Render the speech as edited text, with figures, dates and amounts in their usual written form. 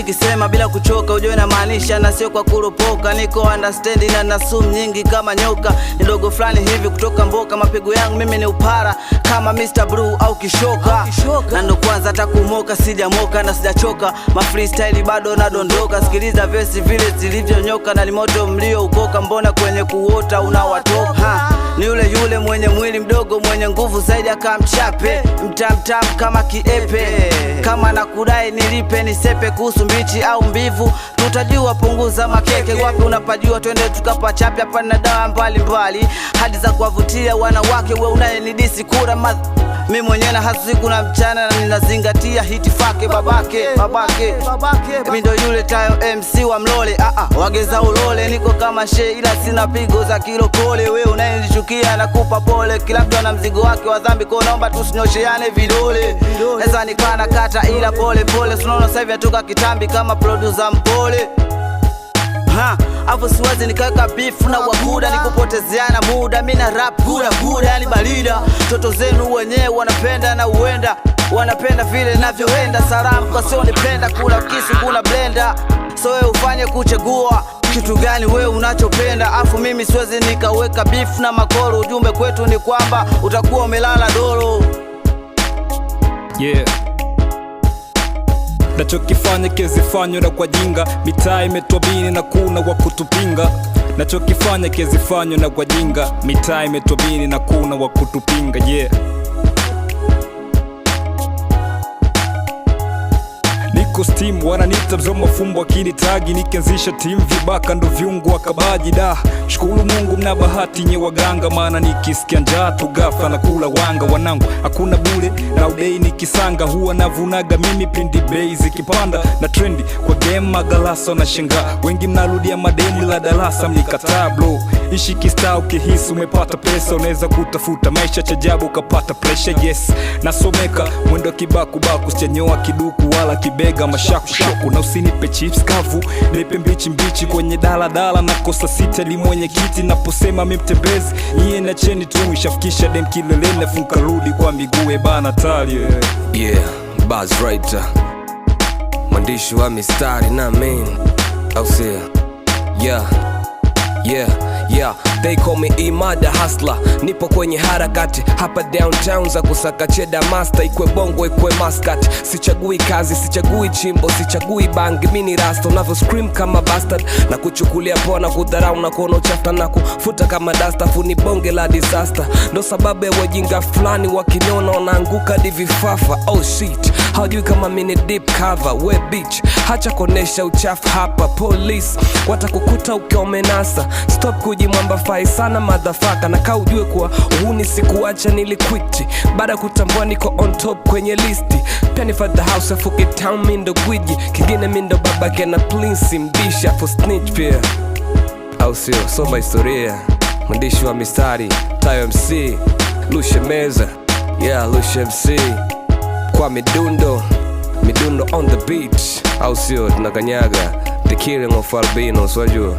nikisema bila kuchoka ujue na maanisha na sio kwa kuropoka. Niko understanding na nasum nyingi kama nyoka. Ndogo flani hivi kutoka Mboka, mapigo yangu mimi ni upara kama Mr. Blue au Kishoka. Na ndo kwanza hata kumoka sijamoka na sijachoka. Ma freestyle bado nadondoka. Sikiliza verse vile zilivyonyoka na limoto mlio ukoka. Mbona kwenye kuota unawatoka? Ni yule mwenye mwili mdogo mwenye nguvu zaidi akamchape. Mtamtam kama kiepe. Kama nakudai nilipe nisepe. Kuhusu mbichi au mbivu tutajua, punguza makeke. Wapi unapajua twende tukapachape. Hapa na dawa mbalimbali hadi za kuwavutia wanawake. We unayenidisi kura mi mwenye na hasiku na mchana na ninazingatia hitifake babake. Mi ndo yule Tayo MC wa Mlole. Wageza ulole niko kama she ila sina pigo za kilokole. We unayenichukia na kupa pole. Kila mtu ana mzigo wake wa dhambi kwa naomba tusinyosheane vidole. Neza nikana kata ila pole pole. Sunono saivi atoka kitambi kama producer mpole. Afu siwazi nikaweka beef na wakuda nikupotezeana muda. Mina rap guda yani balida. Toto zenu wenyewe wanapenda na uenda wanapenda vile navyoenda. Salamu kwa sio nipenda kula kisu kuna blender. So we ufanye kuchagua kitu gani we unachopenda. Afu mimi siwezi nikaweka beef na makoro. Ujumbe kwetu ni kwamba utakuwa umelala doro. Yeah. Nachokifanya kezifanywa na kwa jinga. Mitaa imetwabini na kuna wakutupinga. Nachokifanya kezifanywa na kwa jinga. Mitaa imetwabini na kuna wakutupinga. Yeah. Niko steam wananita mzo mafumbo akini tagi. Nikianzisha team vibaka ndo viungu wakabaji da. Shukuru Mungu mna bahati nye waganga. Maana nikisikia njaa tu ghafla na kula wanga. Wanangu hakuna bure na udei nikisanga. Huwa navunaga mimi pindi bei zikipanda. Na trendi kwa game magalasa na shenga. Wengi mnarudia madeni la darasa mlikataa bro. Ishi kista ukihisi umepata pesa. Unaweza kutafuta maisha chajabu ukapata pressure. Yes nasomeka mwendo kibaku baku. Sichanyoa kiduku wala kibega mashaku na usinipe chips kavu. Nipe mbichi kwenye dala na kosa sita li mwenye kiti. Naposema mimtembezi iye na cheni tu. Ishafikisha dem kilelene funka rudi kwa miguu bana tali. Yeah, Buzz Writer, mwandishi wa mistari na main au sio? Yeah, they call me Imada Hustler. Nipo kwenye harakati hapa downtown za kusaka cheddar master. Ikwe bongo ikwe Muscat. Sichagui kazi, sichagui chimbo, sichagui bangi. Mini rasta unavyo scream kama bastard. Na kuchukulia poa na kudharau na kuona uchafu na kufuta kama dasta. Funi bonge la disaster. Ndo sababu ya wajinga fulani wakiniona wanaanguka divifafa. Oh shit, hawajui kama mini deep cover. We bitch, hacha konesha uchafu hapa. Police watakukuta ukiwa umenasa. Stop kujimwamba fai sana motherfucker. Na kaa ujue kuwa uhuni sikuacha niliquiti. Baada kutambua niko on top kwenye listi. Pia ni father house afuke town mindo gwiji. Kingine mindo babake na plinsi mbisha for snitch pia au sio? Soma historia. Mwandishi wa mistari Tayo MC Lushe Meza. Yeah, Lushe MC kwa midundo on the beach au sio? Tunakanyaga the killing of albinos wajua.